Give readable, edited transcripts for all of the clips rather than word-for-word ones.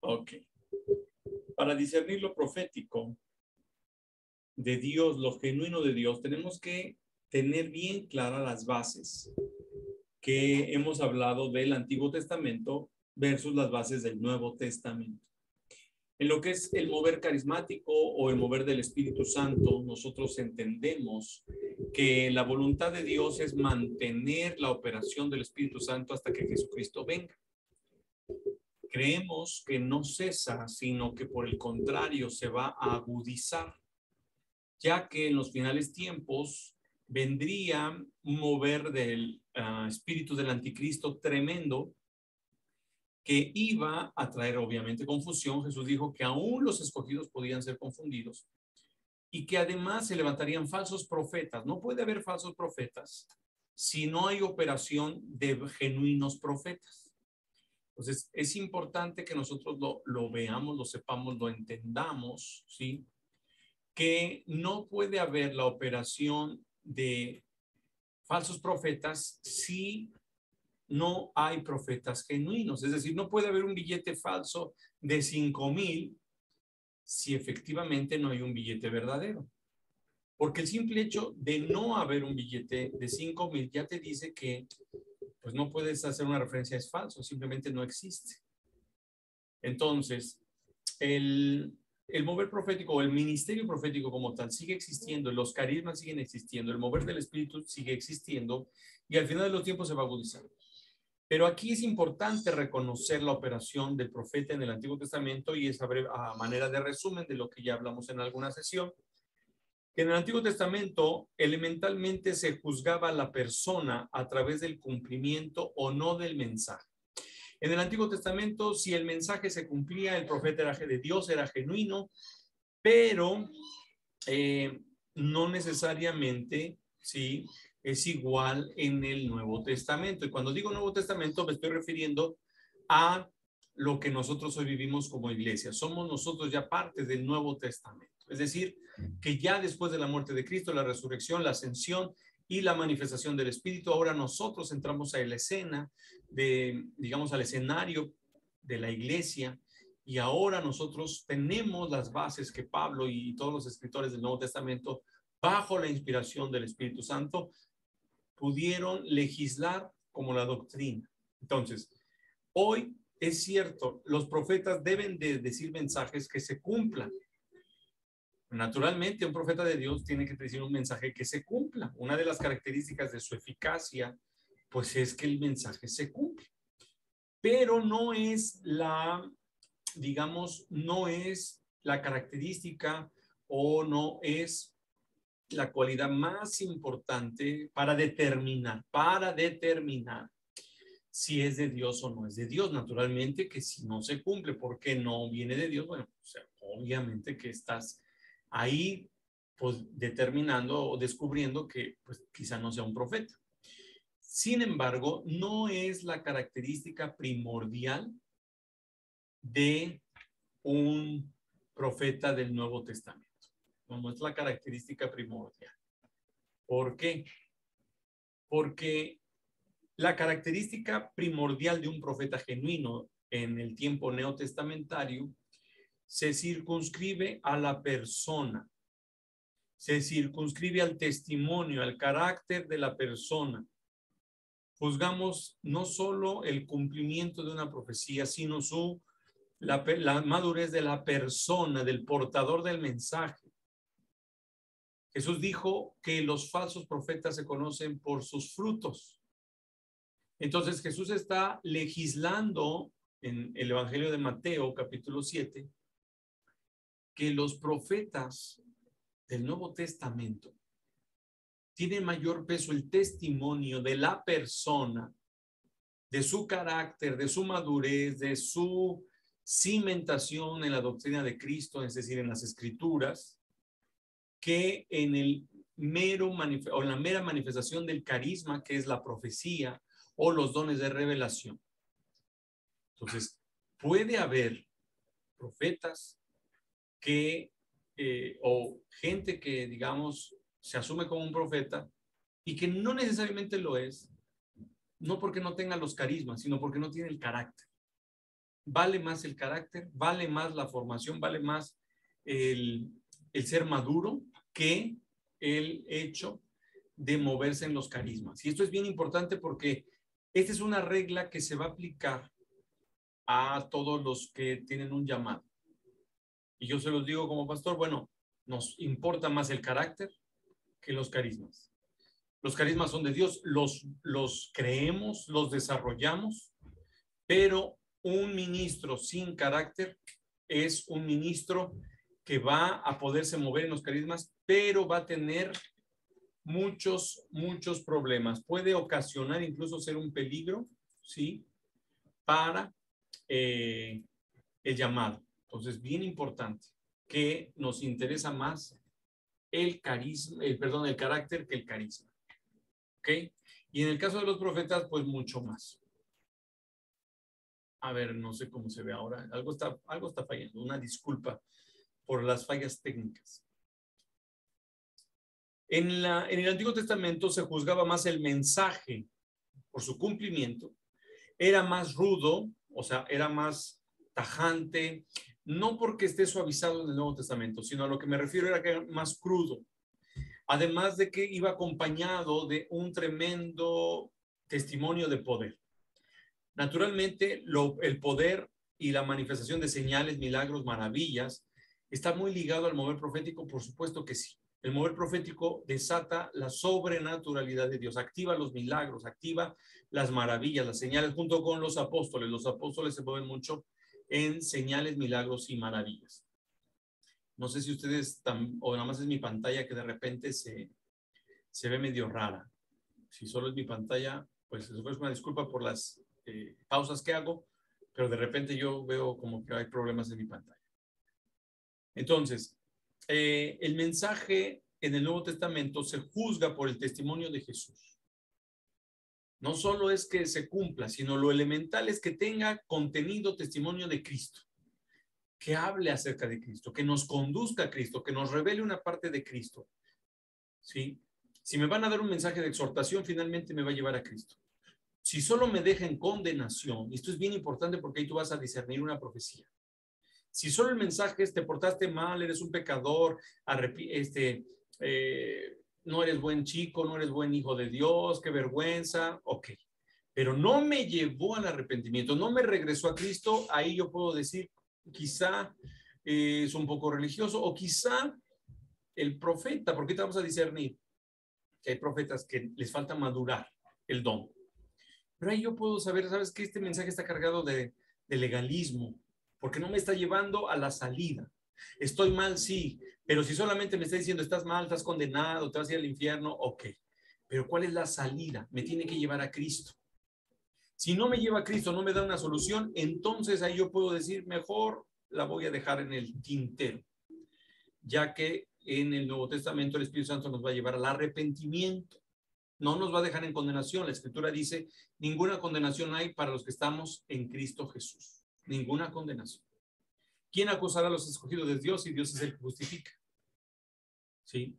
Ok. Para discernir lo profético de Dios, lo genuino de Dios, tenemos que tener bien claras las bases que hemos hablado del Antiguo Testamento versus las bases del Nuevo Testamento. En lo que es el mover carismático o el mover del Espíritu Santo, nosotros entendemos que la voluntad de Dios es mantener la operación del Espíritu Santo hasta que Jesucristo venga. Creemos que no cesa, sino que por el contrario se va a agudizar, ya que en los finales tiempos vendría un mover del espíritu del anticristo tremendo que iba a traer obviamente confusión. Jesús dijo que aún los escogidos podían ser confundidos y que además se levantarían falsos profetas. No puede haber falsos profetas si no hay operación de genuinos profetas. Entonces, es importante que nosotros lo veamos, lo sepamos, lo entendamos, ¿sí? Que no puede haber la operación de falsos profetas si no hay profetas genuinos. Es decir, no puede haber un billete falso de 5,000 si efectivamente no hay un billete verdadero. Porque el simple hecho de no haber un billete de 5,000 ya te dice que pues no puedes hacer una referencia, es falso, simplemente no existe. Entonces, el mover profético o el ministerio profético como tal sigue existiendo, los carismas siguen existiendo, el mover del espíritu sigue existiendo y al final de los tiempos se va a agudizar. Pero aquí es importante reconocer la operación del profeta en el Antiguo Testamento y esa breve manera de resumen de lo que ya hablamos en alguna sesión, que en el Antiguo Testamento elementalmente se juzgaba a la persona a través del cumplimiento o no del mensaje. En el Antiguo Testamento, si el mensaje se cumplía, el profeta era de Dios, era genuino, pero no necesariamente, ¿sí? Es igual en el Nuevo Testamento. Y cuando digo Nuevo Testamento, me estoy refiriendo a lo que nosotros hoy vivimos como iglesia. Somos nosotros ya parte del Nuevo Testamento. Es decir, que ya después de la muerte de Cristo, la resurrección, la ascensión y la manifestación del Espíritu, ahora nosotros entramos a la escena digamos, al escenario de la iglesia, y ahora nosotros tenemos las bases que Pablo y todos los escritores del Nuevo Testamento, bajo la inspiración del Espíritu Santo, pudieron legislar como la doctrina. Entonces, hoy es cierto, los profetas deben de decir mensajes que se cumplan. Naturalmente, un profeta de Dios tiene que decir un mensaje que se cumpla. Una de las características de su eficacia, pues es que el mensaje se cumple. Pero no es digamos, no es la característica o no es la cualidad más importante para determinar si es de Dios o no es de Dios. Naturalmente que si no se cumple porque no viene de Dios, bueno, o sea, obviamente que estás ahí pues determinando o descubriendo que pues quizá no sea un profeta. Sin embargo, no es la característica primordial de un profeta del Nuevo Testamento. No es la característica primordial. ¿Por qué? Porque la característica primordial de un profeta genuino en el tiempo neotestamentario se circunscribe a la persona, se circunscribe al testimonio, al carácter de la persona. Juzgamos no solo el cumplimiento de una profecía, sino la madurez de la persona, del portador del mensaje. Jesús dijo que los falsos profetas se conocen por sus frutos. Entonces Jesús está legislando en el Evangelio de Mateo, capítulo 7, que los profetas del Nuevo Testamento tienen mayor peso el testimonio de la persona, de su carácter, de su madurez, de su cimentación en la doctrina de Cristo, es decir, en las Escrituras, que en la mera manifestación del carisma, que es la profecía o los dones de revelación. Entonces, puede haber profetas o gente que, digamos, se asume como un profeta y que no necesariamente lo es, no porque no tenga los carismas, sino porque no tiene el carácter. vale más el carácter, vale más la formación, vale más el ser maduro que el hecho de moverse en los carismas. Y esto es bien importante porque esta es una regla que se va a aplicar a todos los que tienen un llamado. Y yo se los digo como pastor, bueno, nos importa más el carácter que los carismas. Los carismas son de Dios, los creemos, los desarrollamos, pero un ministro sin carácter es un ministro que va a poderse mover en los carismas, pero va a tener muchos problemas. Puede ocasionar incluso ser un peligro, ¿sí? Para el llamado. Entonces, bien importante que nos interesa más el carisma, el carácter que el carisma. ¿Ok? Y en el caso de los profetas, pues mucho más. A ver, no sé cómo se ve ahora. Algo está fallando. Una disculpa por las fallas técnicas. En el Antiguo Testamento se juzgaba más el mensaje por su cumplimiento. Era más rudo, o sea, era más tajante, no porque esté suavizado en el Nuevo Testamento, sino a lo que me refiero era que era más crudo. Además de que iba acompañado de un tremendo testimonio de poder. Naturalmente, el poder y la manifestación de señales, milagros, maravillas, está muy ligado al mover profético, por supuesto que sí. El mover profético desata la sobrenaturalidad de Dios, activa los milagros, activa las maravillas, las señales, junto con los apóstoles. Los apóstoles se mueven mucho en señales, milagros y maravillas. No sé si ustedes, o nada más es mi pantalla que de repente se ve medio rara. Si solo es mi pantalla, pues es una disculpa por las pausas que hago, pero de repente yo veo como que hay problemas en mi pantalla. Entonces, el mensaje en el Nuevo Testamento se juzga por el testimonio de Jesús. No solo es que se cumpla, sino lo elemental es que tenga contenido, testimonio de Cristo, que hable acerca de Cristo, que nos conduzca a Cristo, que nos revele una parte de Cristo. ¿Sí? Si me van a dar un mensaje de exhortación, finalmente me va a llevar a Cristo. Si solo me deja en condenación, y esto es bien importante porque ahí tú vas a discernir una profecía. Si solo el mensaje es te portaste mal, eres un pecador, no eres buen chico, no eres buen hijo de Dios, qué vergüenza, ok. Pero no me llevó al arrepentimiento, no me regresó a Cristo, ahí yo puedo decir, quizá es un poco religioso, o quizá el profeta, porque te vamos a discernir que hay profetas que les falta madurar el don. Pero ahí yo puedo saber, ¿sabes qué? Este mensaje está cargado de legalismo, porque no me está llevando a la salida. Estoy mal, sí, pero si solamente me está diciendo estás mal, estás condenado, te vas a ir al infierno, ok. Pero ¿cuál es la salida? Me tiene que llevar a Cristo. Si no me lleva a Cristo, no me da una solución, entonces ahí yo puedo decir, mejor la voy a dejar en el tintero, ya que en el Nuevo Testamento el Espíritu Santo nos va a llevar al arrepentimiento. No nos va a dejar en condenación. La Escritura dice, ninguna condenación hay para los que estamos en Cristo Jesús. Ninguna condenación. ¿Quién acusará a los escogidos de Dios si Dios es el que justifica? ¿Sí?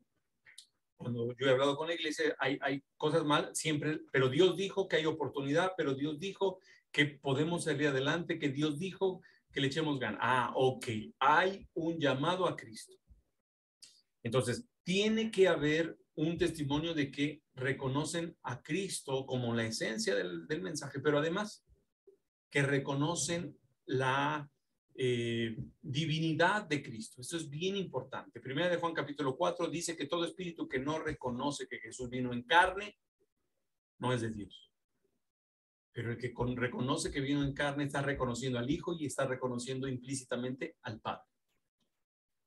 Cuando yo he hablado con la iglesia, hay cosas mal siempre, pero Dios dijo que hay oportunidad, pero Dios dijo que podemos salir adelante, que Dios dijo que le echemos ganas. Ah, ok. Hay un llamado a Cristo. Entonces, tiene que haber un testimonio de que reconocen a Cristo como la esencia del mensaje, pero además que reconocen la divinidad de Cristo. Esto es bien importante. Primera de Juan capítulo 4 dice que todo espíritu que no reconoce que Jesús vino en carne no es de Dios. Pero el que reconoce que vino en carne está reconociendo al Hijo y está reconociendo implícitamente al Padre.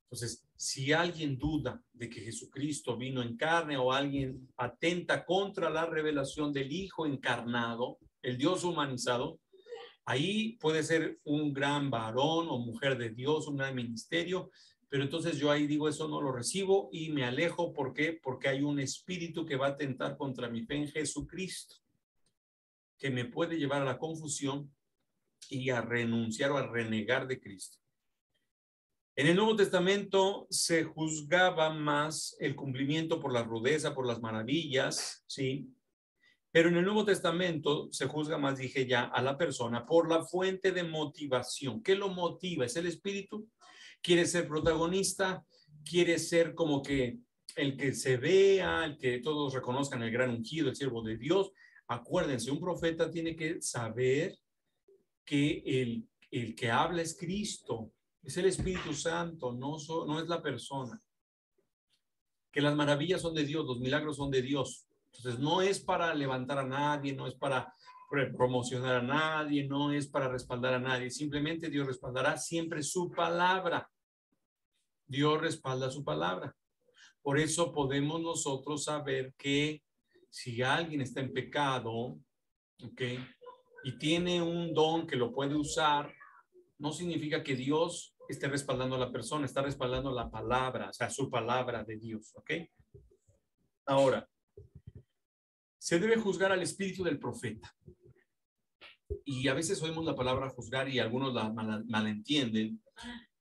Entonces, si alguien duda de que Jesucristo vino en carne o alguien atenta contra la revelación del Hijo encarnado, el Dios humanizado, ahí puede ser un gran varón o mujer de Dios, un gran ministerio, pero entonces yo ahí digo, eso no lo recibo y me alejo. ¿Por qué? Porque hay un espíritu que va a atentar contra mi fe en Jesucristo, que me puede llevar a la confusión y a renunciar o a renegar de Cristo. En el Nuevo Testamento se juzgaba más el cumplimiento por la rudeza, por las maravillas, ¿sí? Pero en el Nuevo Testamento se juzga más, dije ya, a la persona por la fuente de motivación. ¿Qué lo motiva? ¿Es el espíritu? ¿Quiere ser protagonista? ¿Quiere ser como que el que se vea, el que todos reconozcan el gran ungido, el siervo de Dios? Acuérdense, un profeta tiene que saber que el que habla es Cristo, es el Espíritu Santo, no es la persona. Que las maravillas son de Dios, los milagros son de Dios. Entonces no es para levantar a nadie, no es para promocionar a nadie, no es para respaldar a nadie. Simplemente Dios respaldará siempre su palabra. Dios respalda su palabra. Por eso podemos nosotros saber que si alguien está en pecado, ¿ok?, y tiene un don que lo puede usar, no significa que Dios esté respaldando a la persona, está respaldando la palabra, o sea, su palabra de Dios, ¿ok? Ahora, se debe juzgar al espíritu del profeta. Y a veces oímos la palabra juzgar y algunos la malentienden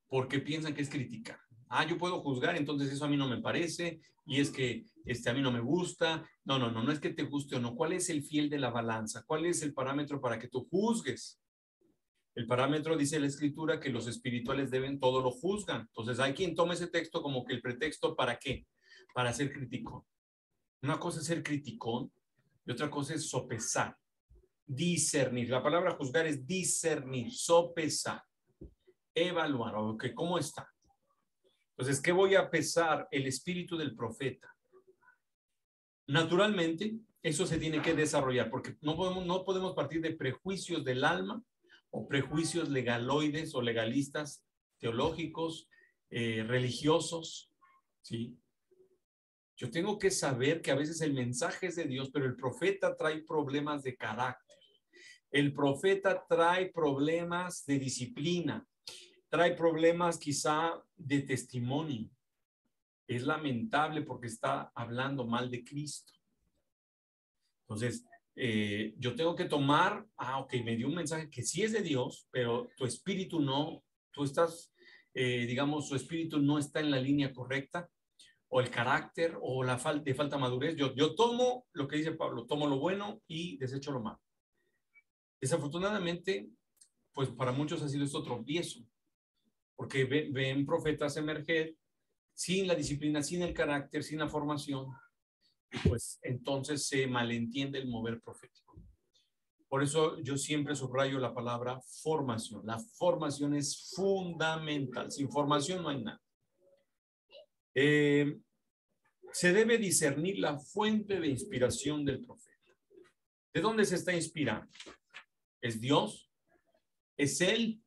porque piensan que es criticar. Ah, yo puedo juzgar, entonces eso a mí no me parece, y es que a mí no me gusta. No es que te guste o no. ¿Cuál es el fiel de la balanza? ¿Cuál es el parámetro para que tú juzgues? El parámetro, dice la escritura, que los espirituales deben, todo lo juzgan. Entonces hay quien toma ese texto como que el pretexto, ¿para qué? Para ser criticón. Una cosa es ser criticón y otra cosa es sopesar, discernir. La palabra juzgar es discernir, sopesar, evaluar. Okay, ¿cómo está? Entonces, ¿qué voy a pesar? El espíritu del profeta. Naturalmente, eso se tiene que desarrollar porque no podemos partir de prejuicios del alma o prejuicios legaloides o legalistas, teológicos, religiosos, ¿sí? Yo tengo que saber que a veces el mensaje es de Dios, pero el profeta trae problemas de carácter. El profeta trae problemas de disciplina, trae problemas quizá de testimonio. Es lamentable porque está hablando mal de Cristo. Entonces, yo tengo que tomar, ok, me dio un mensaje que sí es de Dios, pero tu espíritu no, tú estás, digamos, su espíritu no está en la línea correcta, o el carácter, o la falta de madurez. Yo tomo lo que dice Pablo, tomo lo bueno y desecho lo malo. Desafortunadamente, pues para muchos ha sido esto tropiezo, porque ven profetas emerger sin la disciplina, sin el carácter, sin la formación, y pues entonces se malentiende el mover profético. Por eso yo siempre subrayo la palabra formación. La formación es fundamental. Sin formación no hay nada. Se debe discernir la fuente de inspiración del profeta. ¿De dónde se está inspirando? ¿Es Dios? ¿Es él?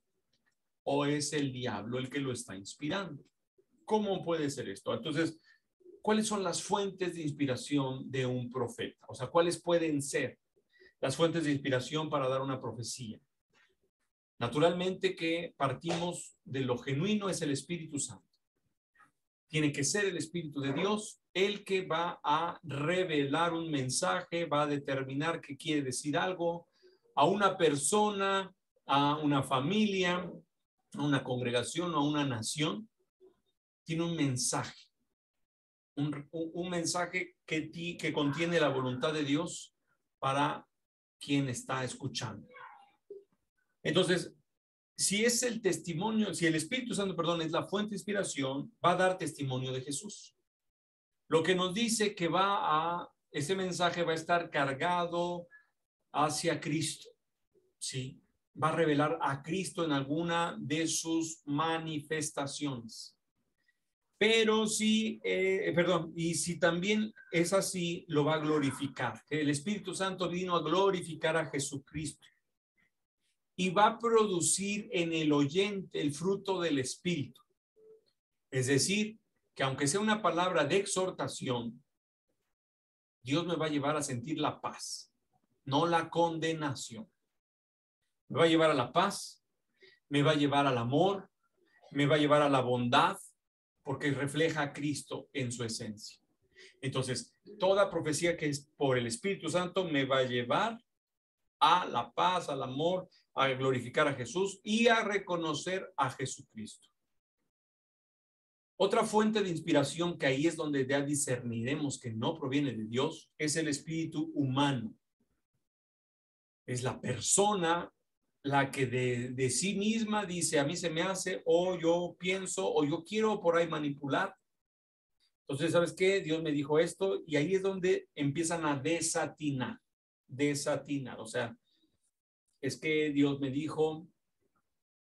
¿O es el diablo el que lo está inspirando? ¿Cómo puede ser esto? Entonces, ¿cuáles son las fuentes de inspiración de un profeta? O sea, ¿cuáles pueden ser las fuentes de inspiración para dar una profecía? Naturalmente que partimos de lo genuino, es el Espíritu Santo. Tiene que ser el Espíritu de Dios el que va a revelar un mensaje, va a determinar qué quiere decir algo a una persona, a una familia, a una congregación o a una nación. Tiene un mensaje, un mensaje que contiene la voluntad de Dios para quien está escuchando. Entonces, si es el testimonio, si el Espíritu Santo, perdón, es la fuente de inspiración, va a dar testimonio de Jesús. Lo que nos dice que ese mensaje va a estar cargado hacia Cristo, ¿sí? Va a revelar a Cristo en alguna de sus manifestaciones. Pero si, y si también es así, lo va a glorificar. El Espíritu Santo vino a glorificar a Jesucristo y va a producir en el oyente el fruto del Espíritu. Es decir, que aunque sea una palabra de exhortación, Dios me va a llevar a sentir la paz, no la condenación. Me va a llevar a la paz, me va a llevar al amor, me va a llevar a la bondad, porque refleja a Cristo en su esencia. Entonces, toda profecía que es por el Espíritu Santo me va a llevar a la paz, al amor, a glorificar a Jesús y a reconocer a Jesucristo. Otra fuente de inspiración que ahí es donde ya discerniremos que no proviene de Dios es el espíritu humano. Es la persona la que de sí misma dice, a mí se me hace, o yo pienso, o yo quiero por ahí manipular. Entonces, ¿sabes qué? Dios me dijo esto, y ahí es donde empiezan a desatinar. O sea, es que Dios me dijo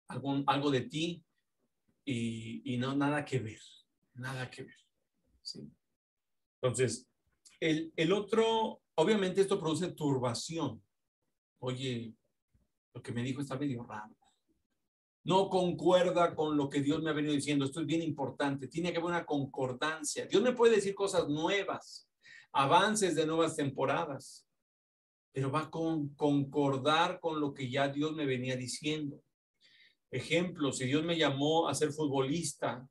algo de ti y no, nada que ver. ¿Sí? Entonces, el otro, obviamente esto produce turbación. Oye, lo que me dijo está medio raro. No concuerda con lo que Dios me ha venido diciendo. Esto es bien importante. Tiene que haber una concordancia. Dios me puede decir cosas nuevas, avances de nuevas temporadas, pero va a concordar con lo que ya Dios me venía diciendo. Ejemplo, si Dios me llamó a ser futbolista,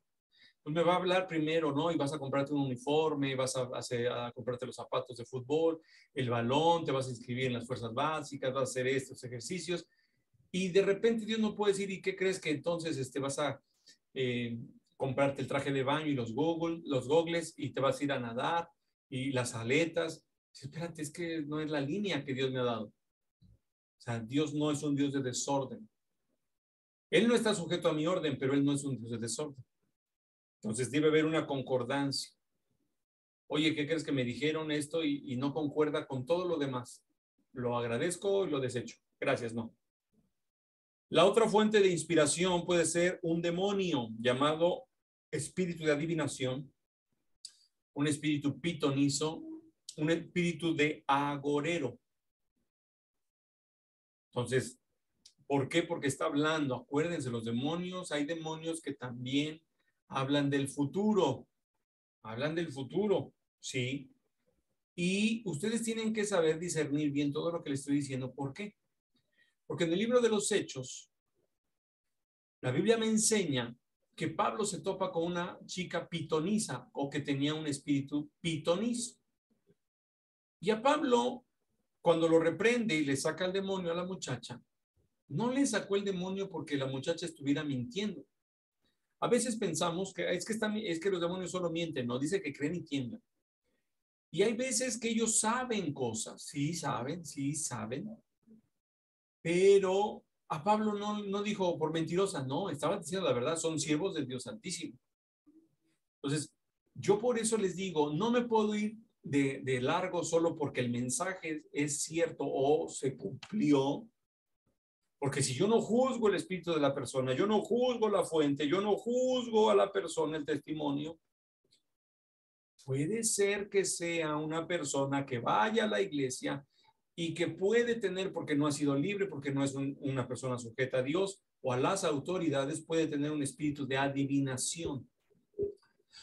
pues me va a hablar primero, ¿no? Y vas a comprarte un uniforme, vas a comprarte los zapatos de fútbol, el balón, te vas a inscribir en las fuerzas básicas, vas a hacer estos ejercicios. Y de repente Dios no puede decir, ¿y qué crees que entonces vas a eh, comprarte el traje de baño y los gogles y te vas a ir a nadar y las aletas? Espérate, es que no es la línea que Dios me ha dado. O sea, Dios no es un Dios de desorden. Él no está sujeto a mi orden, pero Él no es un Dios de desorden. Entonces debe haber una concordancia. Oye, ¿qué crees que me dijeron esto y no concuerda con todo lo demás? Lo agradezco y lo desecho. Gracias, no. La otra fuente de inspiración puede ser un demonio llamado espíritu de adivinación, un espíritu pitonizo, un espíritu de agorero. Entonces, ¿por qué? Porque está hablando. Acuérdense, los demonios, hay demonios que también hablan del futuro. Hablan del futuro, ¿sí? Y ustedes tienen que saber discernir bien todo lo que les estoy diciendo. ¿Por qué? Porque en el libro de los Hechos, la Biblia me enseña que Pablo se topa con una chica pitonisa o que tenía un espíritu pitonizo. Y a Pablo, cuando lo reprende y le saca el demonio a la muchacha, no le sacó el demonio porque la muchacha estuviera mintiendo. A veces pensamos que es que los demonios solo mienten, no, dice que creen y tiemblan. Y hay veces que ellos saben cosas, sí saben, pero a Pablo no dijo por mentirosa, no, estaba diciendo la verdad, son siervos del Dios Santísimo. Entonces, yo por eso les digo, no me puedo ir de largo solo porque el mensaje es cierto o se cumplió, porque si yo no juzgo el espíritu de la persona, yo no juzgo la fuente, yo no juzgo a la persona, el testimonio, puede ser que sea una persona que vaya a la iglesia y que puede tener, porque no ha sido libre, porque no es una persona sujeta a Dios o a las autoridades, puede tener un espíritu de adivinación.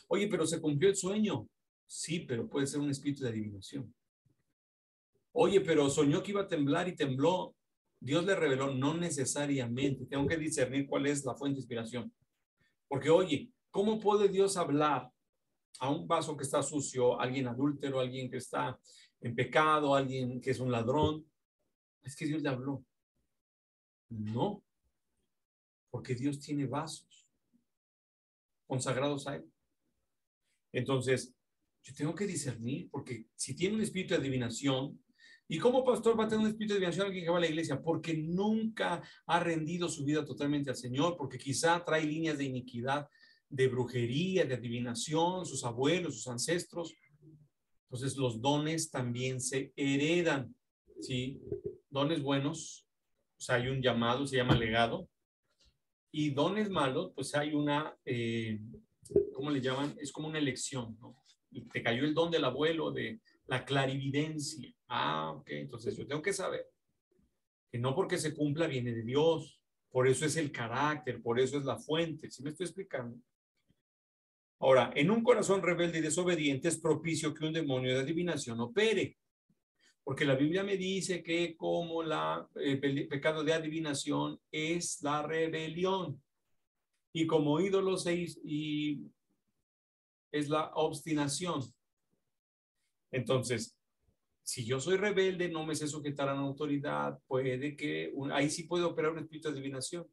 Oye, pero se cumplió el sueño. Sí, pero puede ser un espíritu de adivinación. Oye, pero soñó que iba a temblar y tembló. Dios le reveló, no necesariamente. Tengo que discernir cuál es la fuente de inspiración. Porque, oye, ¿cómo puede Dios hablar a un vaso que está sucio, alguien adúltero, alguien que está en pecado, alguien que es un ladrón? Es que Dios le habló. No, porque Dios tiene vasos consagrados a Él. Entonces, yo tengo que discernir, porque si tiene un espíritu de adivinación, ¿y cómo pastor va a tener un espíritu de adivinación alguien que va a la iglesia? Porque nunca ha rendido su vida totalmente al Señor, porque quizá trae líneas de iniquidad, de brujería, de adivinación, sus abuelos, sus ancestros. Entonces, los dones también se heredan, ¿sí? Dones buenos, o sea, hay un llamado, se llama legado, y dones malos, pues hay ¿cómo le llaman? Es como una elección, ¿no? Y te cayó el don del abuelo de la clarividencia. Ah, ok, entonces yo tengo que saber que no porque se cumpla viene de Dios, por eso es el carácter, por eso es la fuente. ¿Sí me estoy explicando? Ahora, en un corazón rebelde y desobediente es propicio que un demonio de adivinación opere, porque la Biblia me dice que como el pecado de adivinación es la rebelión y como ídolo y es la obstinación. Entonces, si yo soy rebelde, no me sé sujetar a una autoridad, puede que ahí sí puede operar un espíritu de adivinación.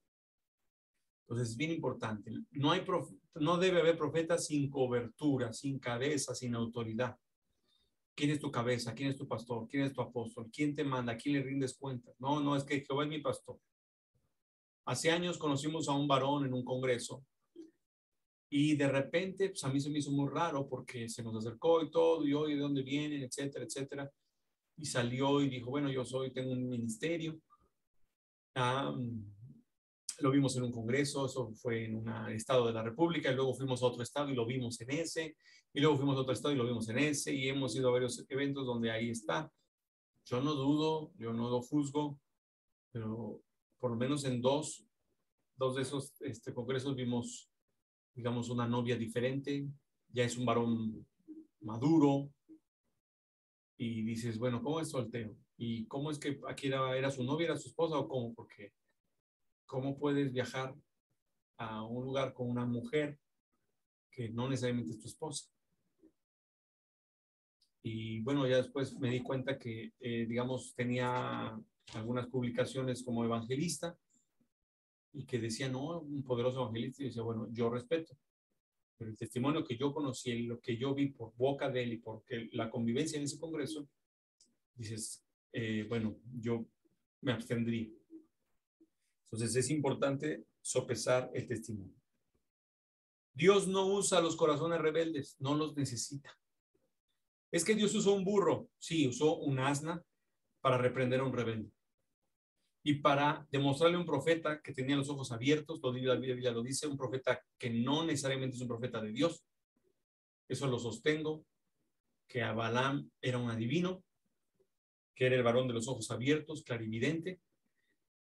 Entonces es bien importante. No debe haber profeta sin cobertura, sin cabeza, sin autoridad. ¿Quién es tu cabeza? ¿Quién es tu pastor? ¿Quién es tu apóstol? ¿Quién te manda? ¿A quién le rindes cuentas? No, no, es que Jehová es mi pastor. Hace años conocimos a un varón en un congreso y de repente, pues a mí se me hizo muy raro porque se nos acercó y todo, y oye, ¿de dónde vienen? Etcétera, etcétera. Y salió y dijo, bueno, tengo un ministerio. Ah, lo vimos en un congreso, eso fue en un estado de la República, y luego fuimos a otro estado y lo vimos en ese, y luego fuimos a otro estado y lo vimos en ese, y hemos ido a varios eventos donde ahí está. Yo no dudo, yo no lo juzgo, pero por lo menos en dos de esos congresos vimos, digamos, una novia diferente, ya es un varón maduro, y dices, bueno, ¿cómo es soltero? ¿Y cómo es que aquí era su novia, era su esposa o cómo? Porque ¿cómo puedes viajar a un lugar con una mujer que no necesariamente es tu esposa? Y bueno, ya después me di cuenta que, digamos, tenía algunas publicaciones como evangelista y que decía, no, un poderoso evangelista, y decía, bueno, yo respeto, pero el testimonio que yo conocí, lo que yo vi por boca de él y porque la convivencia en ese congreso, dices, bueno, yo me abstendría. Entonces es importante sopesar el testimonio. Dios no usa los corazones rebeldes, no los necesita. Es que Dios usó un burro, sí, usó un asna para reprender a un rebelde. Y para demostrarle a un profeta que tenía los ojos abiertos, la Biblia lo dice, un profeta que no necesariamente es un profeta de Dios. Eso lo sostengo, que a Balaam era un adivino, que era el varón de los ojos abiertos, clarividente,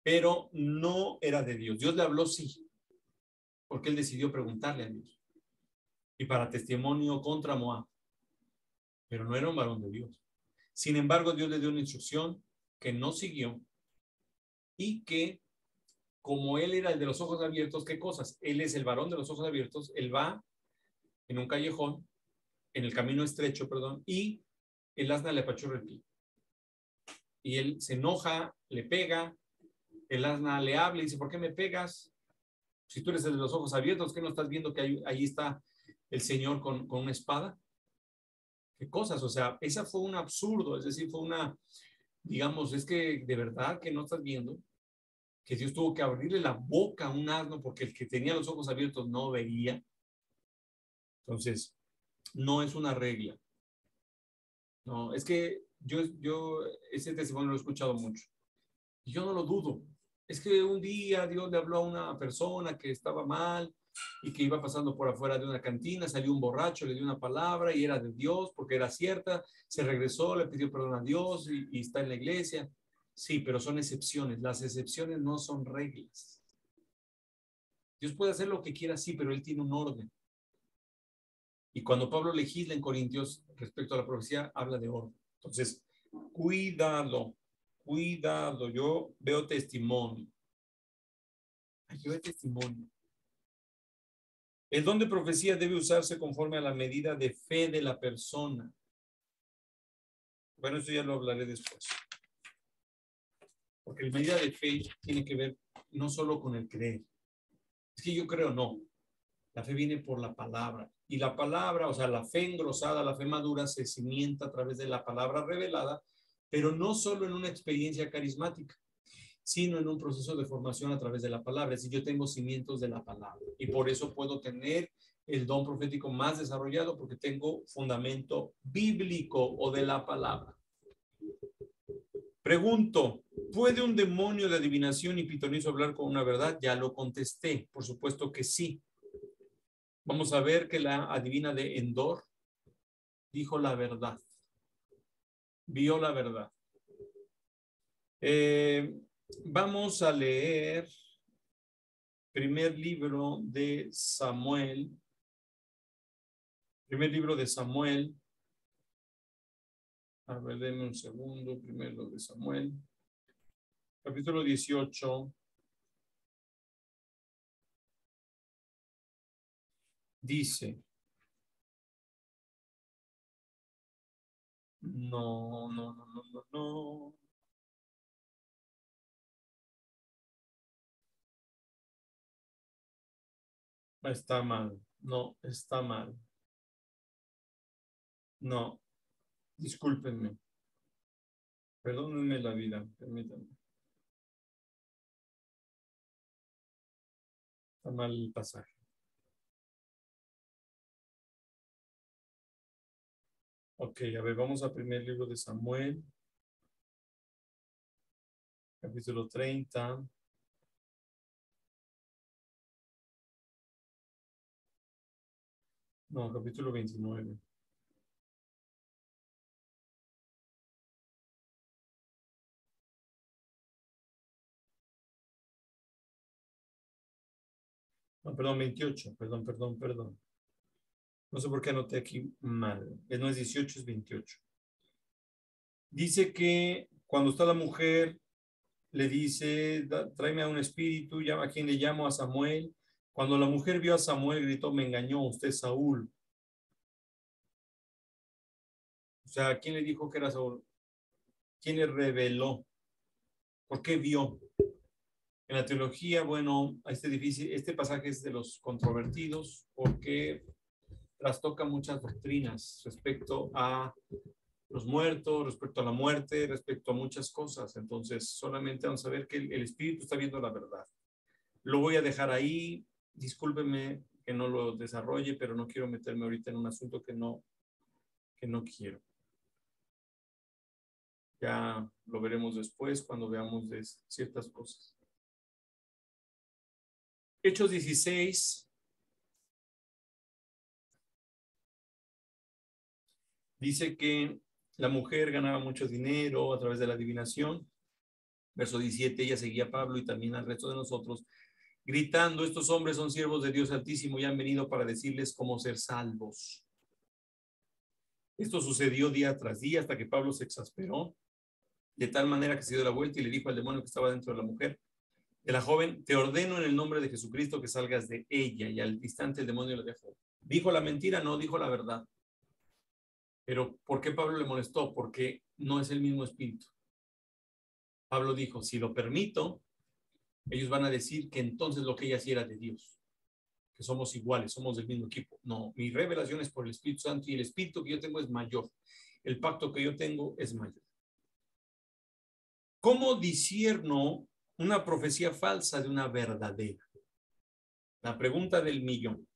pero no era de Dios. Dios le habló, sí, porque él decidió preguntarle a Dios. Y para testimonio contra Moab, pero no era un varón de Dios. Sin embargo, Dios le dio una instrucción que no siguió y que, como él era el de los ojos abiertos, ¿qué cosas? Él es el varón de los ojos abiertos, él va en un callejón, en el camino estrecho, perdón, y el asna le apachurra el pie. Y él se enoja, le pega, el asna le habla y dice, ¿por qué me pegas? Si tú eres el de los ojos abiertos, ¿qué no estás viendo que ahí está el Señor con una espada? ¿Qué cosas? O sea, esa fue un absurdo, es decir, fue una, digamos, es que de verdad que no estás viendo que Dios tuvo que abrirle la boca a un asno porque el que tenía los ojos abiertos no veía. Entonces, no es una regla. No, es que yo ese testimonio lo he escuchado mucho. Y yo no lo dudo. Es que un día Dios le habló a una persona que estaba mal y que iba pasando por afuera de una cantina, salió un borracho, le dio una palabra y era de Dios porque era cierta, se regresó, le pidió perdón a Dios y está en la iglesia. Sí, pero son excepciones. Las excepciones no son reglas. Dios puede hacer lo que quiera, sí, pero Él tiene un orden. Y cuando Pablo legisla en Corintios respecto a la profecía, habla de orden. Entonces, cuidado, cuidado. Yo veo testimonio. Yo veo testimonio. El don de profecía debe usarse conforme a la medida de fe de la persona. Bueno, eso ya lo hablaré después. Porque la medida de fe tiene que ver no solo con el creer. Es que yo creo, no. La fe viene por la palabra. Y la palabra, o sea, la fe engrosada, la fe madura, se cimienta a través de la palabra revelada, pero no solo en una experiencia carismática, sino en un proceso de formación a través de la palabra. Es decir, yo tengo cimientos de la palabra y por eso puedo tener el don profético más desarrollado porque tengo fundamento bíblico o de la palabra. Pregunto, ¿puede un demonio de adivinación y pitonizo hablar con una verdad? Ya lo contesté, por supuesto que sí. Vamos a ver que la adivina de Endor dijo la verdad, vio la verdad. Vamos a leer primer libro de Samuel. Primer libro de Samuel. A ver, denme un segundo. Primero de Samuel. Capítulo 18. Dice. No, no, no, no, no, no. Está mal. No, está mal. No. Discúlpenme. Perdónenme la vida. Permítanme. Está mal el pasaje. Ok, a ver, vamos al primer libro de Samuel. Capítulo 30. No, capítulo 29. No, perdón, 28. Perdón. No sé por qué anoté aquí mal. No es 18, es 28. Dice que cuando está la mujer, le dice, tráeme a un espíritu, llama a quien le llamo, a Samuel. Cuando la mujer vio a Samuel, gritó, me engañó usted, Saúl. O sea, ¿quién le dijo que era Saúl? ¿Quién le reveló? ¿Por qué vio? En la teología, bueno, este pasaje es de los controvertidos porque trastoca muchas doctrinas respecto a los muertos, respecto a la muerte, respecto a muchas cosas. Entonces, solamente vamos a ver que el Espíritu está viendo la verdad. Lo voy a dejar ahí. Discúlpeme que no lo desarrolle, pero no quiero meterme ahorita en un asunto que no quiero. Ya lo veremos después cuando veamos de ciertas cosas. Hechos 16. Dice que la mujer ganaba mucho dinero a través de la adivinación. Verso 17, ella seguía a Pablo y también al resto de nosotros, gritando, estos hombres son siervos de Dios Altísimo y han venido para decirles cómo ser salvos. Esto sucedió día tras día hasta que Pablo se exasperó, de tal manera que se dio la vuelta y le dijo al demonio que estaba dentro de la mujer, de la joven, te ordeno en el nombre de Jesucristo que salgas de ella. Y al instante el demonio la dejó. ¿Dijo la mentira? No, dijo la verdad. Pero ¿por qué Pablo le molestó? Porque no es el mismo espíritu. Pablo dijo, si lo permito, ellos van a decir que entonces lo que ella hacía era de Dios, que somos iguales, somos del mismo equipo. No, mi revelación es por el Espíritu Santo y el espíritu que yo tengo es mayor. El pacto que yo tengo es mayor. ¿Cómo discierno una profecía falsa de una verdadera? La pregunta del millón.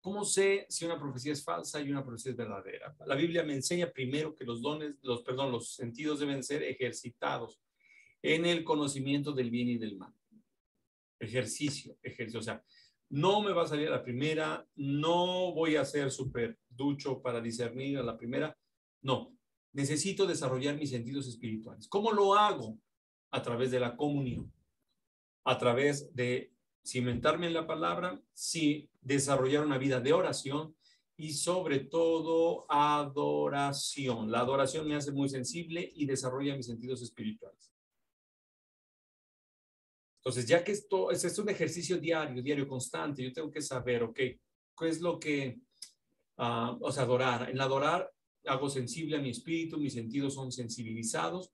¿Cómo sé si una profecía es falsa y una profecía es verdadera? La Biblia me enseña primero que los sentidos deben ser ejercitados en el conocimiento del bien y del mal. Ejercicio. O sea, no me va a salir a la primera, no voy a ser súper ducho para discernir a la primera. No, necesito desarrollar mis sentidos espirituales. ¿Cómo lo hago? A través de la comunión, a través de cimentarme en la palabra, sí, desarrollar una vida de oración y sobre todo adoración. La adoración me hace muy sensible y desarrolla mis sentidos espirituales. Entonces, ya que esto es un ejercicio diario constante, yo tengo que saber, ok, ¿qué es lo que, o sea, adorar? En adorar hago sensible a mi espíritu, mis sentidos son sensibilizados.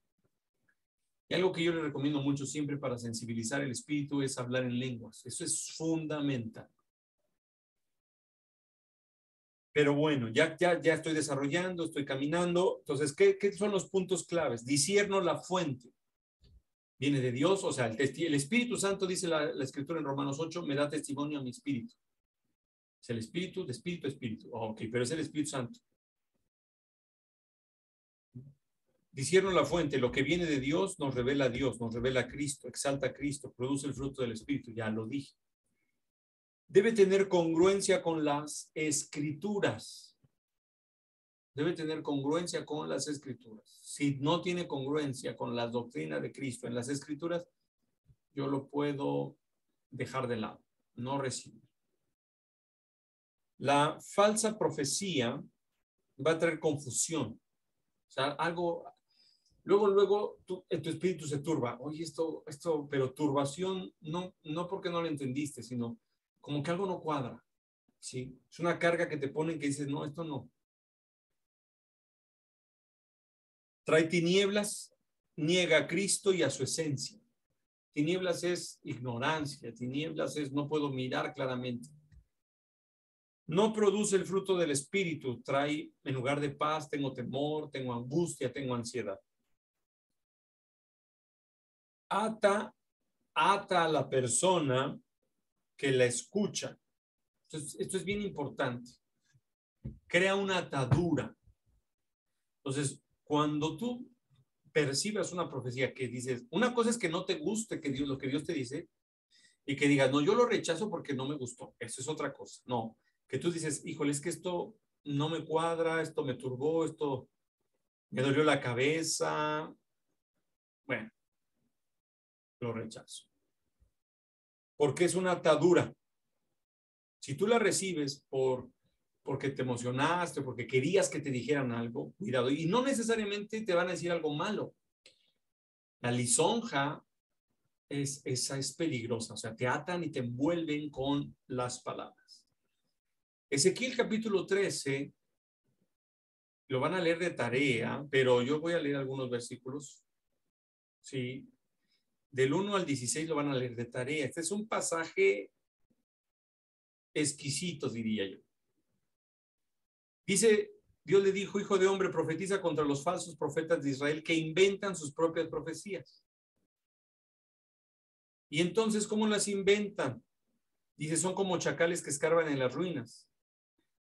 Y algo que yo le recomiendo mucho siempre para sensibilizar el espíritu es hablar en lenguas. Eso es fundamental. Pero bueno, ya estoy desarrollando, estoy caminando. Entonces, ¿qué son los puntos claves? Discierno la fuente. Viene de Dios, o sea, el Espíritu Santo, dice la Escritura en Romanos 8, me da testimonio a mi espíritu. Es el espíritu, de espíritu a espíritu. Oh, ok, pero es el Espíritu Santo. Discierno la fuente, lo que viene de Dios nos revela a Dios, nos revela a Cristo, exalta a Cristo, produce el fruto del Espíritu, ya lo dije. Debe tener congruencia con las Escrituras. Debe tener congruencia con las Escrituras. Si no tiene congruencia con la doctrina de Cristo en las Escrituras, yo lo puedo dejar de lado, no recibir. La falsa profecía va a traer confusión. O sea, algo, luego tu espíritu se turba. Oye, esto, pero turbación no porque no lo entendiste, sino como que algo no cuadra. ¿Sí? Es una carga que te ponen que dices, no, esto no. Trae tinieblas, niega a Cristo y a su esencia. Tinieblas es ignorancia, tinieblas es no puedo mirar claramente. No produce el fruto del espíritu, trae en lugar de paz, tengo temor, tengo angustia, tengo ansiedad. Ata a la persona que la escucha. Entonces, esto es bien importante. Crea una atadura. Entonces, cuando tú percibas una profecía que dices, una cosa es que no te guste lo que Dios te dice y que digas, no, yo lo rechazo porque no me gustó. Eso es otra cosa. No, que tú dices, híjole, es que esto no me cuadra, esto me turbó, esto me dolió la cabeza. Bueno, lo rechazo. Porque es una atadura. Si tú la recibes porque te emocionaste, porque querías que te dijeran algo, cuidado. Y no necesariamente te van a decir algo malo. La lisonja esa es peligrosa, o sea, te atan y te envuelven con las palabras. Ezequiel capítulo 13, lo van a leer de tarea, pero yo voy a leer algunos versículos, sí, del 1 al 16 lo van a leer de tarea. Este es un pasaje exquisito, diría yo. Dice, Dios le dijo, hijo de hombre, profetiza contra los falsos profetas de Israel que inventan sus propias profecías. Y entonces, ¿cómo las inventan? Dice, son como chacales que escarban en las ruinas.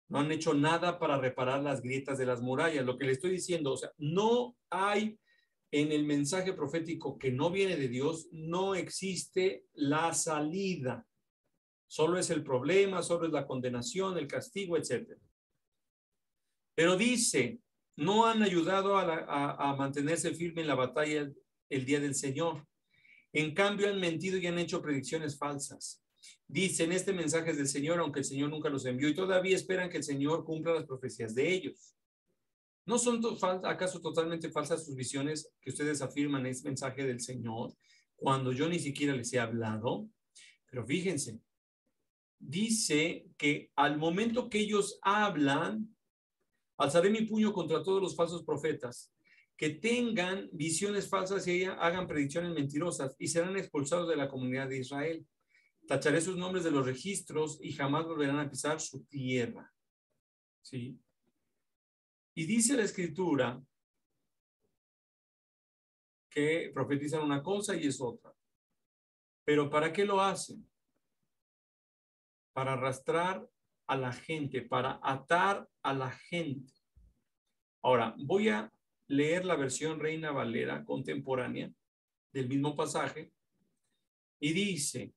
No han hecho nada para reparar las grietas de las murallas. Lo que le estoy diciendo, o sea, no hay en el mensaje profético que no viene de Dios, no existe la salida. Solo es el problema, solo es la condenación, el castigo, etc. Pero dice, no han ayudado a mantenerse firme en la batalla el día del Señor. En cambio, han mentido y han hecho predicciones falsas. Dicen, este mensaje es del Señor, aunque el Señor nunca los envió, y todavía esperan que el Señor cumpla las profecías de ellos. ¿No son acaso totalmente falsas sus visiones que ustedes afirman es mensaje del Señor, cuando yo ni siquiera les he hablado? Pero fíjense, dice que al momento que ellos hablan, alzaré mi puño contra todos los falsos profetas que tengan visiones falsas y hagan predicciones mentirosas y serán expulsados de la comunidad de Israel. Tacharé sus nombres de los registros y jamás volverán a pisar su tierra. ¿Sí? Y dice la escritura que profetizan una cosa y es otra. Pero ¿para qué lo hacen? Para arrastrar a la gente, para atar a la gente. Ahora, voy a leer la versión Reina Valera contemporánea del mismo pasaje y dice,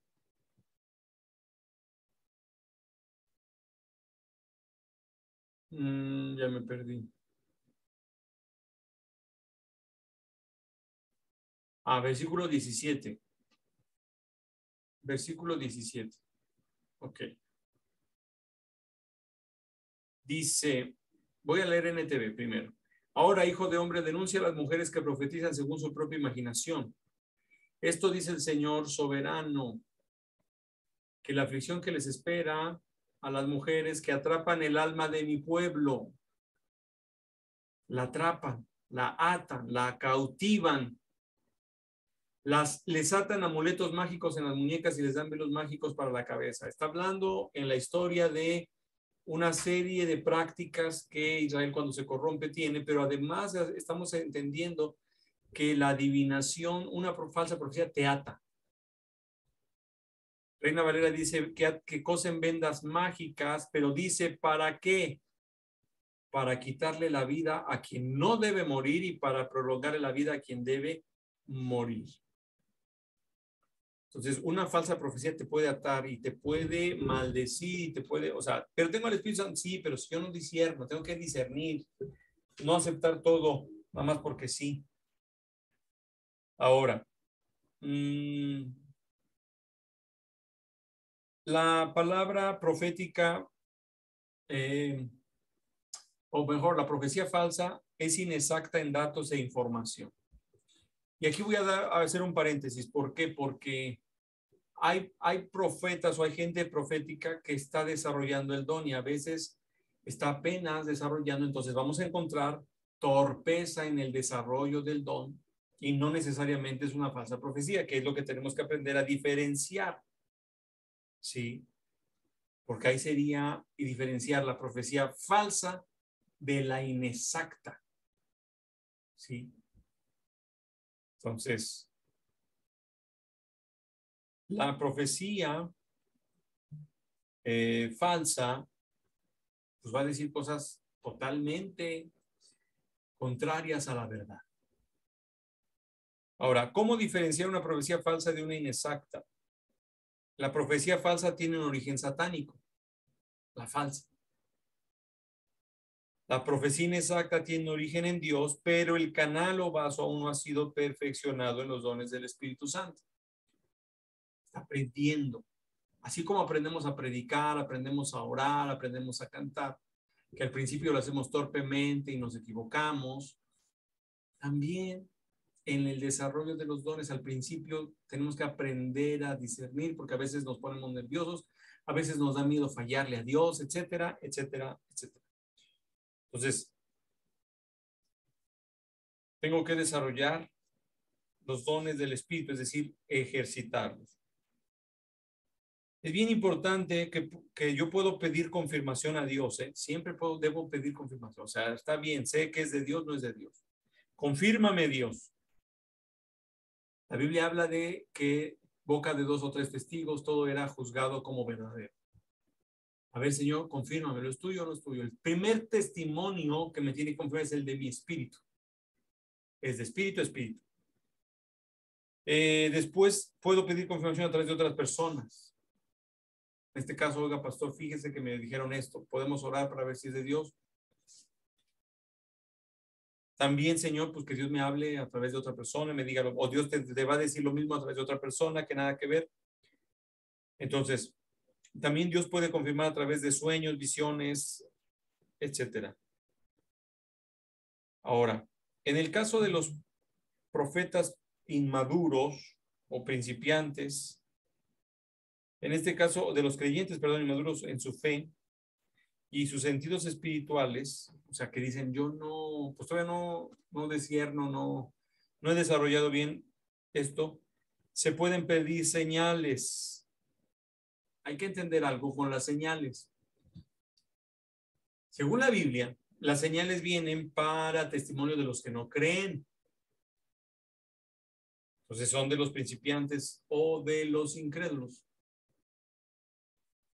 ya me perdí. Versículo 17. Versículo 17. Ok. Dice, voy a leer NTV primero. Ahora, hijo de hombre, denuncia a las mujeres que profetizan según su propia imaginación. Esto dice el Señor soberano, que la aflicción que les espera a las mujeres que atrapan el alma de mi pueblo, la atrapan, la atan, la cautivan, les atan amuletos mágicos en las muñecas y les dan velos mágicos para la cabeza. Está hablando en la historia de una serie de prácticas que Israel cuando se corrompe tiene, pero además estamos entendiendo que la adivinación, una falsa profecía te ata. Reina Valera dice que cosen vendas mágicas, pero dice ¿para qué? Para quitarle la vida a quien no debe morir y para prolongarle la vida a quien debe morir. Entonces, una falsa profecía te puede atar y te puede maldecir y te puede, o sea, pero tengo el Espíritu Santo, sí, pero si yo no discierno, tengo que discernir, no aceptar todo, nada más porque sí. Ahora, la palabra profética, o mejor, la profecía falsa es inexacta en datos e información. Y aquí voy a hacer un paréntesis. ¿Por qué? Porque hay profetas o hay gente profética que está desarrollando el don y a veces está apenas desarrollando. Entonces vamos a encontrar torpeza en el desarrollo del don y no necesariamente es una falsa profecía, que es lo que tenemos que aprender a diferenciar. ¿Sí? porque ahí sería y diferenciar la profecía falsa de la inexacta. ¿Sí? Entonces, la profecía falsa, pues va a decir cosas totalmente contrarias a la verdad. Ahora, ¿cómo diferenciar una profecía falsa de una inexacta? La profecía falsa tiene un origen satánico, la falsa. La profecía inexacta tiene origen en Dios, pero el canal o vaso aún no ha sido perfeccionado en los dones del Espíritu Santo. Está aprendiendo. Así como aprendemos a predicar, aprendemos a orar, aprendemos a cantar, que al principio lo hacemos torpemente y nos equivocamos, también en el desarrollo de los dones, al principio tenemos que aprender a discernir, porque a veces nos ponemos nerviosos, a veces nos da miedo fallarle a Dios, etcétera, etcétera, etcétera. Entonces, tengo que desarrollar los dones del Espíritu, es decir, ejercitarlos. Es bien importante que yo puedo pedir confirmación a Dios, ¿eh? Siempre debo pedir confirmación. O sea, está bien, sé que es de Dios, no es de Dios. Confírmame, Dios. La Biblia habla de que boca de 2 o 3 testigos, todo era juzgado como verdadero. A ver, Señor, confírmame, ¿lo es tuyo o no es tuyo? El primer testimonio que me tiene que confirmar es el de mi espíritu. Es de espíritu a espíritu. Después puedo pedir confirmación a través de otras personas. En este caso, oiga, pastor, fíjese que me dijeron esto. ¿Podemos orar para ver si es de Dios? También, Señor, pues que Dios me hable a través de otra persona, me diga, o Dios te va a decir lo mismo a través de otra persona que nada que ver. Entonces, también Dios puede confirmar a través de sueños, visiones, etcétera. Ahora, en el caso de los profetas inmaduros o principiantes, en este caso de los creyentes, perdón, inmaduros en su fe y sus sentidos espirituales, o sea, que dicen, yo no, pues todavía no discierno, no he desarrollado bien esto, se pueden pedir señales. Hay que entender algo con las señales. Según la Biblia, las señales vienen para testimonio de los que no creen. Entonces son de los principiantes o de los incrédulos.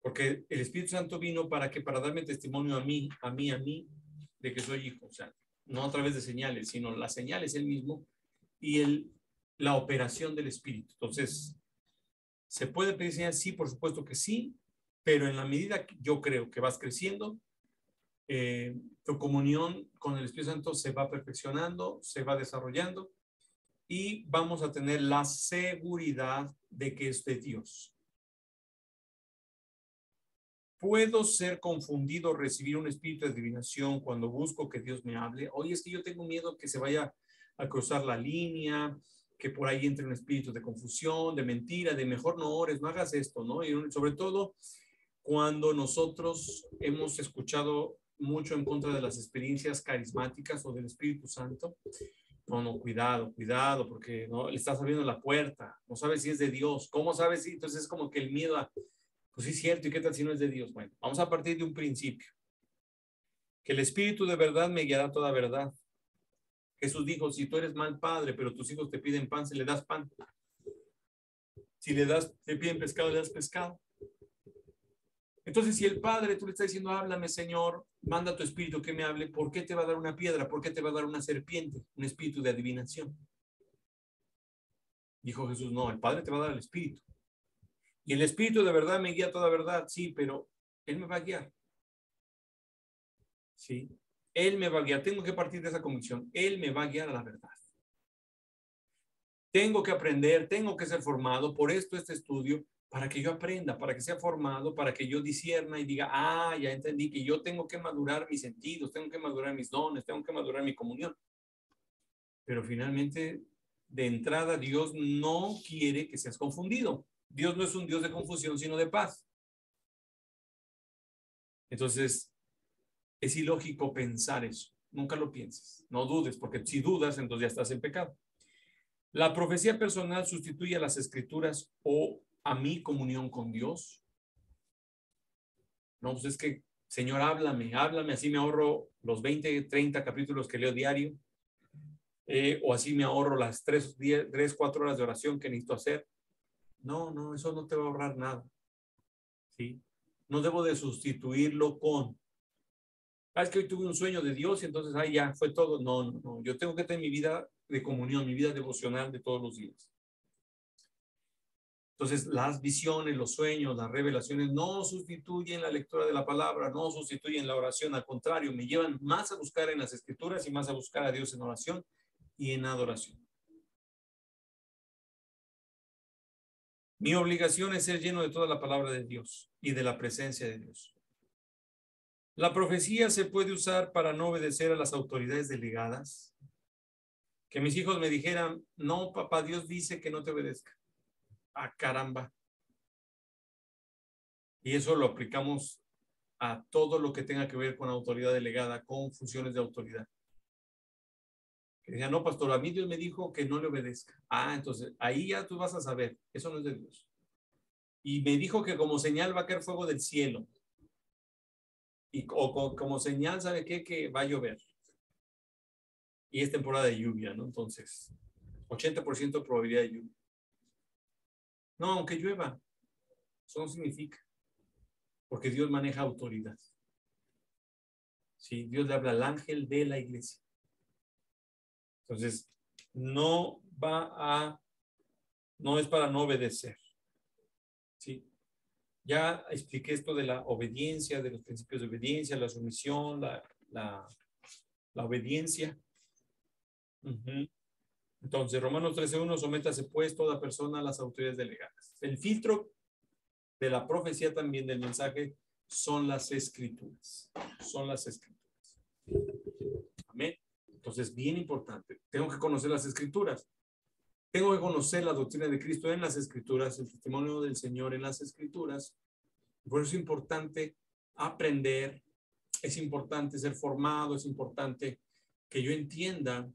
Porque el Espíritu Santo vino para que, para darme testimonio a mí, de que soy hijo. O sea, no a través de señales, sino la señal es el mismo y la operación del Espíritu. Entonces, ¿se puede pedir señal? Sí, por supuesto que sí, pero en la medida que yo creo que vas creciendo, tu comunión con el Espíritu Santo se va perfeccionando, se va desarrollando y vamos a tener la seguridad de que es de Dios. ¿Puedo ser confundido, recibir un espíritu de adivinación cuando busco que Dios me hable? Oye, es que yo tengo miedo que se vaya a cruzar la línea, que por ahí entre un espíritu de confusión, de mentira, de mejor no ores, no hagas esto, ¿no? Y sobre todo cuando nosotros hemos escuchado mucho en contra de las experiencias carismáticas o del Espíritu Santo. No, cuidado, porque no le estás abriendo la puerta, no sabes si es de Dios, ¿cómo sabes si? Entonces es como que el miedo a, pues sí es cierto, ¿y qué tal si no es de Dios? Bueno, vamos a partir de un principio, que el Espíritu de verdad me guiará a toda verdad. Jesús dijo, si tú eres mal padre, pero tus hijos te piden pan, si le das pan. Si te piden pescado, le das pescado. Entonces, si el Padre, tú le estás diciendo, háblame, Señor, manda tu espíritu que me hable, ¿por qué te va a dar una piedra? ¿Por qué te va a dar una serpiente? Un espíritu de adivinación. Dijo Jesús, no, el Padre te va a dar el espíritu. Y el espíritu de verdad me guía a toda verdad, sí, pero Él me va a guiar. Sí, Él me va a guiar. Tengo que partir de esa convicción. Él me va a guiar a la verdad. Tengo que aprender, tengo que ser formado. Por esto este estudio, para que yo aprenda, para que sea formado, para que yo discierna y diga, ya entendí que yo tengo que madurar mis sentidos, tengo que madurar mis dones, tengo que madurar mi comunión. Pero finalmente, de entrada, Dios no quiere que seas confundido. Dios no es un Dios de confusión, sino de paz. Entonces, es ilógico pensar eso. Nunca lo pienses. No dudes, porque si dudas, entonces ya estás en pecado. La profecía personal sustituye a las escrituras o a mi comunión con Dios. No, pues es que, Señor, háblame, háblame, así me ahorro los 20, 30 capítulos que leo diario, o así me ahorro las 3, 4 horas de oración que necesito hacer. No, no, eso no te va a ahorrar nada. ¿Sí? No debo de sustituirlo con, es que hoy tuve un sueño de Dios y entonces, ahí ya, fue todo. No, no, no. Yo tengo que tener mi vida de comunión, mi vida devocional de todos los días. Entonces, las visiones, los sueños, las revelaciones no sustituyen la lectura de la palabra, no sustituyen la oración. Al contrario, me llevan más a buscar en las escrituras y más a buscar a Dios en oración y en adoración. Mi obligación es ser lleno de toda la palabra de Dios y de la presencia de Dios. La profecía se puede usar para no obedecer a las autoridades delegadas. Que mis hijos me dijeran, no, papá, Dios dice que no te obedezca. Ah, caramba. Y eso lo aplicamos a todo lo que tenga que ver con autoridad delegada, con funciones de autoridad. Que digan, no, pastor, a mí Dios me dijo que no le obedezca. Ah, entonces ahí ya tú vas a saber, eso no es de Dios. Y me dijo que como señal va a caer fuego del cielo. Y como señal, ¿sabe qué? Que va a llover. Y es temporada de lluvia, ¿no? Entonces, 80% de probabilidad de lluvia. No, aunque llueva, eso no significa. Porque Dios maneja autoridad. Sí, Dios le habla al ángel de la iglesia. Entonces, no es para no obedecer. Sí. Ya expliqué esto de la obediencia, de los principios de obediencia, la sumisión, la obediencia. Entonces, Romanos 13:1, sométase pues toda persona a las autoridades delegadas. El filtro de la profecía también del mensaje son las escrituras. Son las escrituras. Amén. Entonces, bien importante. Tengo que conocer las escrituras. Tengo que conocer la doctrina de Cristo en las escrituras, el testimonio del Señor en las escrituras. Por eso es importante aprender, es importante ser formado, es importante que yo entienda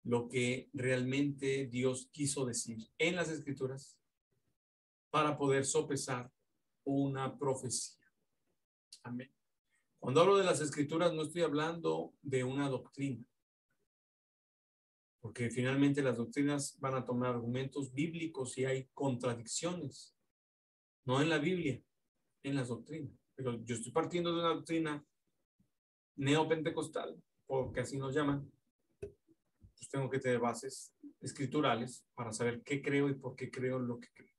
lo que realmente Dios quiso decir en las escrituras para poder sopesar una profecía. Amén. Cuando hablo de las escrituras no estoy hablando de una doctrina, porque finalmente las doctrinas van a tomar argumentos bíblicos y hay contradicciones, no en la Biblia, en las doctrinas. Pero yo estoy partiendo de una doctrina neopentecostal, porque así nos llaman. Pues tengo que tener bases escriturales para saber qué creo y por qué creo lo que creo.